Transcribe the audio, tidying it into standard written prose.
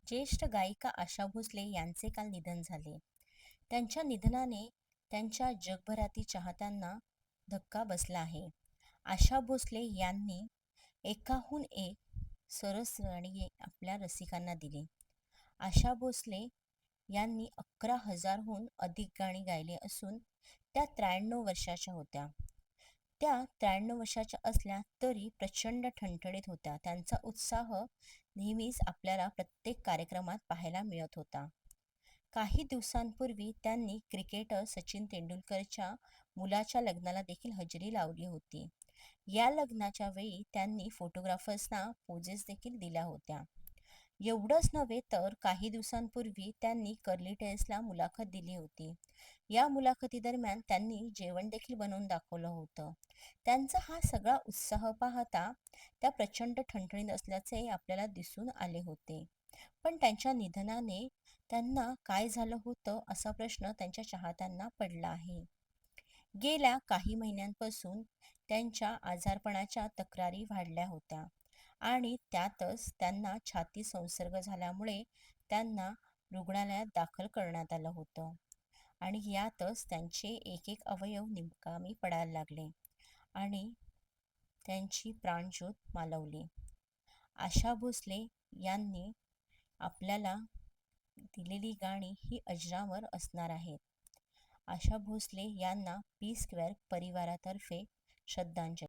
ज्येष्ठ गायिका आशा भोसले यांचे काल निधन झाले. त्यांच्या निधनाने त्यांच्या जगभरातील चाहत्यांना धक्का बसला आहे. आशा भोसले यांनी एकाहून एक सरस गाणी आपल्या रसिकांना दिली. आशा भोसले यांनी 11,000हून अधिक गाणी गायली असून त्या 93 वर्षाच्या होत्या. त्या 93 वर्षाच्या असल्या तरी प्रचंड ठणठणीत होत्या. त्यांचा उत्साह नेहमीच आपल्याला प्रत्येक कार्यक्रमात पाहायला मिळत होता. काही दिवसांपूर्वी त्यांनी क्रिकेटर सचिन तेंडुलकरच्या मुलाच्या लग्नाला देखील हजेरी लावली होती. या लग्नाच्या वेळी त्यांनी फोटोग्राफर्सना पोजेस देखील दिल्या होत्या. एवढंच नव्हे तर काही दिवसांपूर्वी त्यांनी कर्ली टेल्सला मुलाखत दिली होती. या मुलाखतीदरम्यान त्यांनी जेवण देखील बनवून दाखवलं होतं. त्यांचा हा सगळा उत्साह पाहता त्या प्रचंड ठणठणीत असल्याचे आपल्याला दिसून आले होते. पण त्यांच्या निधनाने त्यांना काय झालं होतं असा प्रश्न त्यांच्या चाहत्यांना पडला आहे. गेल्या काही महिन्यांपासून त्यांच्या आजारपणाच्या तक्रारी वाढल्या होत्या आणि त्यातच त्यांना छाती संसर्ग झाल्यामुळे त्यांना रुग्णालयात दाखल करण्यात आलं होतं आणि यातच त्यांचे एक एक अवयव निकामी पडायला लागले आणि त्यांची प्राणज्योत मालवली. आशा भोसले यांनी आपल्याला दिलेली गाणी ही अजरामर असणार आहेत. आशा भोसले यांना पी स्क्वेअर परिवारातर्फे श्रद्धांजली.